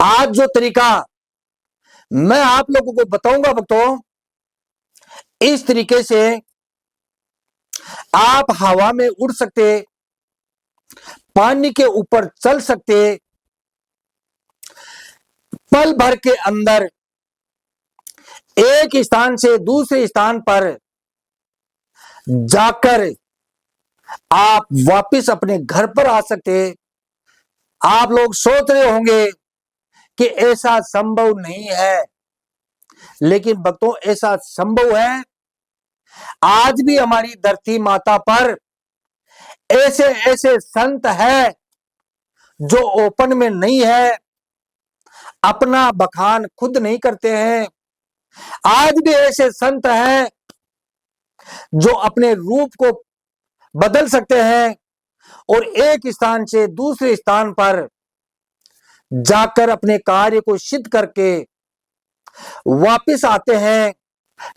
आज जो तरीका मैं आप लोगों को बताऊंगा भक्तों, इस तरीके से आप हवा में उड़ सकते, पानी के ऊपर चल सकते, पल भर के अंदर एक स्थान से दूसरे स्थान पर जाकर आप वापस अपने घर पर आ सकते। आप लोग सोच रहे होंगे कि ऐसा संभव नहीं है, लेकिन भक्तों ऐसा संभव है। आज भी हमारी धरती माता पर ऐसे ऐसे संत हैं जो ओपन में नहीं है, अपना बखान खुद नहीं करते हैं। आज भी ऐसे संत हैं जो अपने रूप को बदल सकते हैं और एक स्थान से दूसरे स्थान पर जाकर अपने कार्य को सिद्ध करके वापस आते हैं।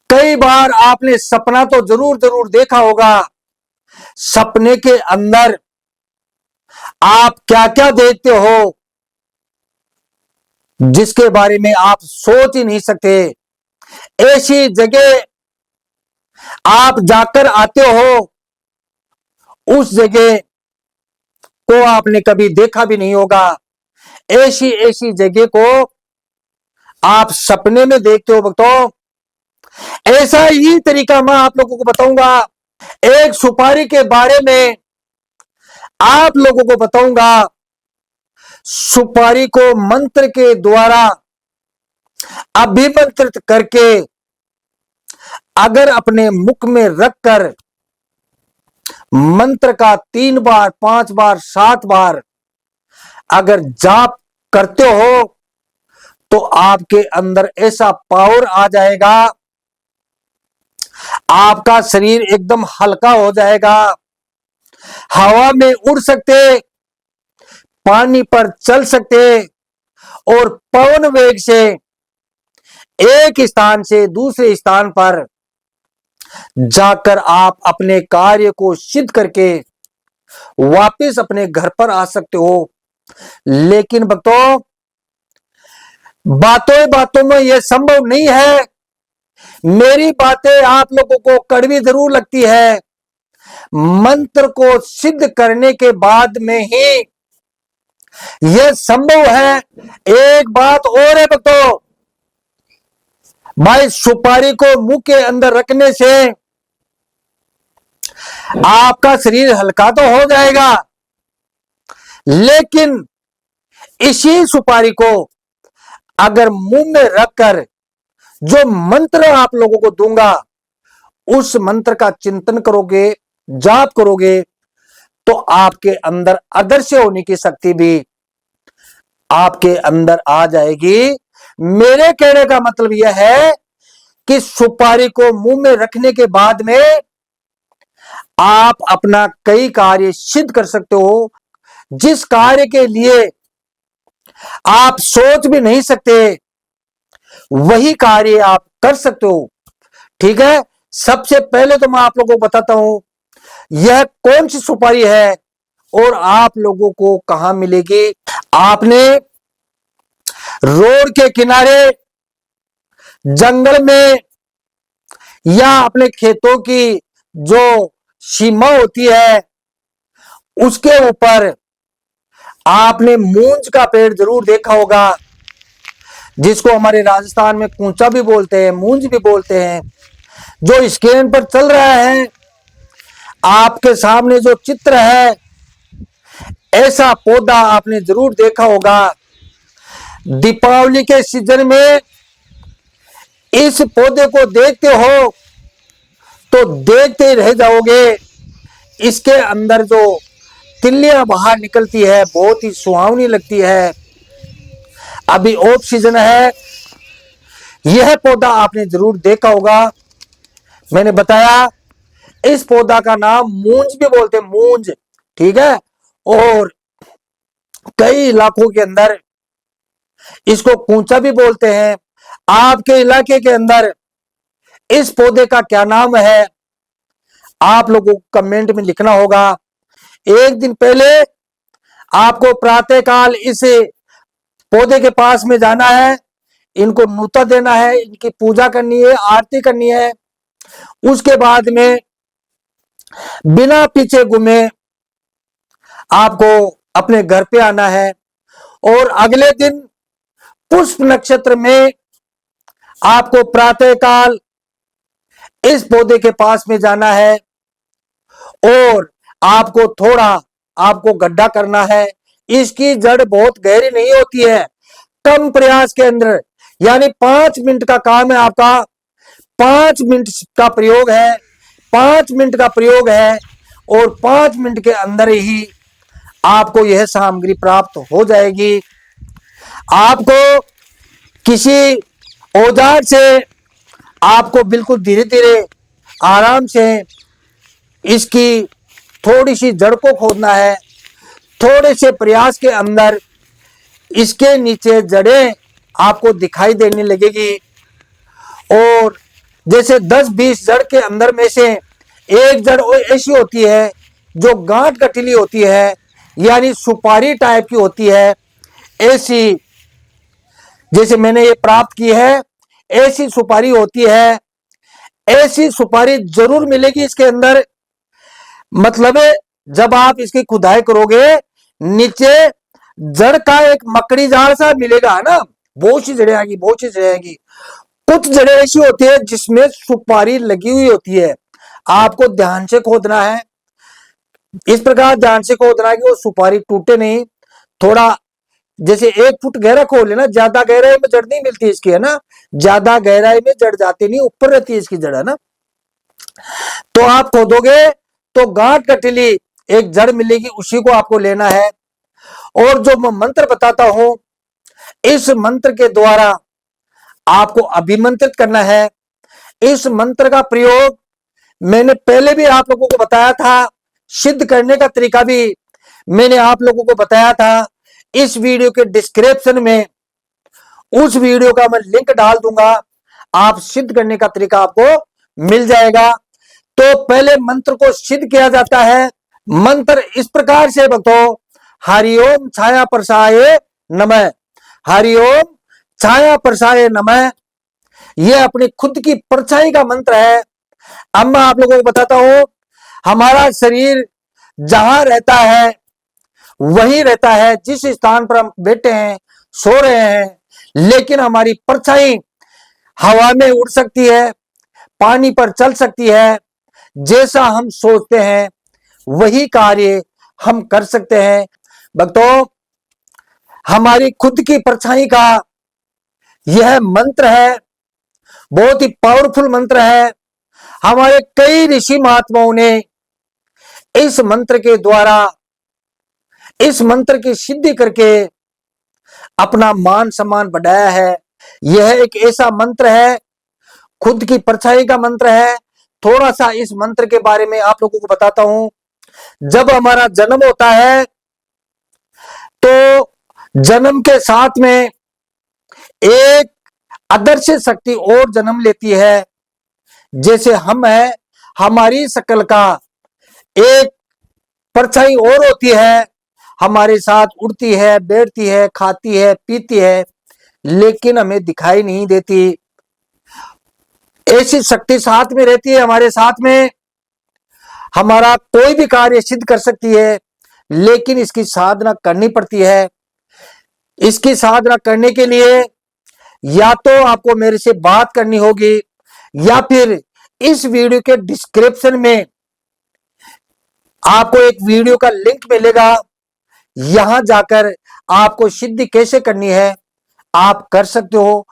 कई बार आपने सपना तो जरूर जरूर देखा होगा। सपने के अंदर आप क्या क्या देखते हो जिसके बारे में आप सोच ही नहीं सकते। ऐसी जगह आप जाकर आते हो, उस जगह को आपने कभी देखा भी नहीं होगा। ऐसी ऐसी जगह को आप सपने में देखते हो भक्तों। ऐसा ही तरीका मैं आप लोगों को बताऊंगा। एक सुपारी के बारे में आप लोगों को बताऊंगा। सुपारी को मंत्र के द्वारा अभिमंत्रित करके अगर अपने मुख में रखकर मंत्र का 3 बार 5 बार 7 बार अगर जाप करते हो तो आपके अंदर ऐसा पावर आ जाएगा, आपका शरीर एकदम हल्का हो जाएगा। हवा में उड़ सकते, पानी पर चल सकते और पवन वेग से एक स्थान से दूसरे स्थान पर जाकर आप अपने कार्य को सिद्ध करके वापस अपने घर पर आ सकते हो। लेकिन भक्तों, बातों बातों में यह संभव नहीं है। मेरी बातें आप लोगों को कड़वी जरूर लगती है। मंत्र को सिद्ध करने के बाद में ही यह संभव है। एक बात और है भक्तों, भाई सुपारी को मुंह के अंदर रखने से आपका शरीर हल्का तो हो जाएगा, लेकिन इसी सुपारी को अगर मुंह में रखकर जो मंत्र आप लोगों को दूंगा, उस मंत्र का चिंतन करोगे, जाप करोगे, तो आपके अंदर अदृश्य होने की शक्ति भी आपके अंदर आ जाएगी। मेरे कहने का मतलब यह है कि सुपारी को मुंह में रखने के बाद में आप अपना कई कार्य सिद्ध कर सकते हो। जिस कार्य के लिए आप सोच भी नहीं सकते, वही कार्य आप कर सकते हो। ठीक है, सबसे पहले तो मैं आप लोगों को बताता हूं यह कौन सी सुपारी है और आप लोगों को कहां मिलेगी। आपने रोड के किनारे, जंगल में या अपने खेतों की जो सीमा होती है उसके ऊपर आपने मूंज का पेड़ जरूर देखा होगा, जिसको हमारे राजस्थान में कूंचा भी बोलते हैं, मूंज भी बोलते हैं। जो स्क्रीन पर चल रहा है, आपके सामने जो चित्र है, ऐसा पौधा आपने जरूर देखा होगा। दीपावली के सीजन में इस पौधे को देखते हो तो देखते ही रह जाओगे। इसके अंदर जो तिल्लियां बाहर निकलती है, बहुत ही सुहावनी लगती है। अभी ऑफ सीजन है, यह पौधा आपने जरूर देखा होगा। मैंने बताया इस पौधा का नाम मूंज भी बोलते हैं, मूंज। ठीक है, और कई इलाकों के अंदर इसको कूंचा भी बोलते हैं। आपके इलाके के अंदर इस पौधे का क्या नाम है, आप लोगों को कमेंट में लिखना होगा। एक दिन पहले आपको प्रातःकाल इस पौधे के पास में जाना है, इनको नूता देना है, इनकी पूजा करनी है, आरती करनी है। उसके बाद में बिना पीछे घूमे आपको अपने घर पे आना है और अगले दिन पुष्प नक्षत्र में आपको प्रातःकाल इस पौधे के पास में जाना है और आपको थोड़ा आपको गड्ढा करना है। इसकी जड़ बहुत गहरी नहीं होती है, कम प्रयास के अंदर, यानी 5 मिनट का काम है आपका, 5 मिनट का प्रयोग है, 5 मिनट का प्रयोग है और 5 मिनट के अंदर ही आपको यह सामग्री प्राप्त हो जाएगी। आपको किसी औजार से आपको बिल्कुल धीरे धीरे आराम से इसकी थोड़ी सी जड़ को खोदना है। थोड़े से प्रयास के अंदर इसके नीचे जड़ें आपको दिखाई देने लगेगी और जैसे 10-20 जड़ के अंदर में से एक जड़ ऐसी होती है जो गांठ गठिली होती है, यानी सुपारी टाइप की होती है। ऐसी जैसे मैंने ये प्राप्त की है, ऐसी सुपारी होती है। ऐसी सुपारी जरूर मिलेगी इसके अंदर। मतलब जब आप इसकी खुदाई करोगे, नीचे जड़ का एक मकड़ी जाल सा मिलेगा ना, बहुत सी जड़ें आएगी, बहुत सी जड़ें आएगी। कुछ जड़ें ऐसी होती है जिसमें सुपारी लगी हुई होती है, आपको ध्यान से खोदना है। इस प्रकार ध्यान से खोदना है कि वो सुपारी टूटे नहीं। थोड़ा जैसे 1 फुट गहरा खोल लेना, ज्यादा गहराई में जड़ नहीं मिलती इसकी, है ना, ज्यादा गहराई में जड़ जाती नहीं, ऊपर रहती है इसकी जड़, है ना। तो आप खोदोगे तो गांठ गठिली एक जड़ मिलेगी, उसी को आपको लेना है। और जो मैं मंत्र बताता हूं, इस मंत्र के द्वारा आपको अभिमंत्रित करना है। इस मंत्र का प्रयोग मैंने पहले भी आप लोगों को बताया था, सिद्ध करने का तरीका भी मैंने आप लोगों को बताया था। इस वीडियो के डिस्क्रिप्शन में उस वीडियो का मैं लिंक डाल दूंगा, आप सिद्ध करने का तरीका आपको मिल जाएगा। तो पहले मंत्र को सिद्ध किया जाता है। मंत्र इस प्रकार से भक्तों, हरिओम छाया प्रसाय नमः, हरिओम छाया प्रसाय नमः। यह अपनी खुद की परछाई का मंत्र है। अब मैं आप लोगों को बताता हूं, हमारा शरीर जहां रहता है वही रहता है, जिस स्थान पर हम बैठे हैं, सो रहे हैं, लेकिन हमारी परछाई हवा में उड़ सकती है, पानी पर चल सकती है। जैसा हम सोचते हैं वही कार्य हम कर सकते हैं। भक्तों, हमारी खुद की परछाई का यह मंत्र है, बहुत ही पावरफुल मंत्र है। हमारे कई ऋषि महात्माओं ने इस मंत्र के द्वारा, इस मंत्र की सिद्धि करके अपना मान सम्मान बढ़ाया है। यह एक ऐसा मंत्र है, खुद की परछाई का मंत्र है। थोड़ा सा इस मंत्र के बारे में आप लोगों को बताता हूं। जब हमारा जन्म होता है तो जन्म के साथ में एक अदृश्य शक्ति और जन्म लेती है। जैसे हम है, हमारी शक्ल का एक परछाई और होती है, हमारे साथ उड़ती है, बैठती है, खाती है, पीती है, लेकिन हमें दिखाई नहीं देती। ऐसी शक्ति साथ में रहती है, हमारे साथ में हमारा कोई भी कार्य सिद्ध कर सकती है, लेकिन इसकी साधना करनी पड़ती है। इसकी साधना करने के लिए या तो आपको मेरे से बात करनी होगी, या फिर इस वीडियो के डिस्क्रिप्शन में आपको एक वीडियो का लिंक मिलेगा, यहां जाकर आपको सिद्धि कैसे करनी है आप कर सकते हो।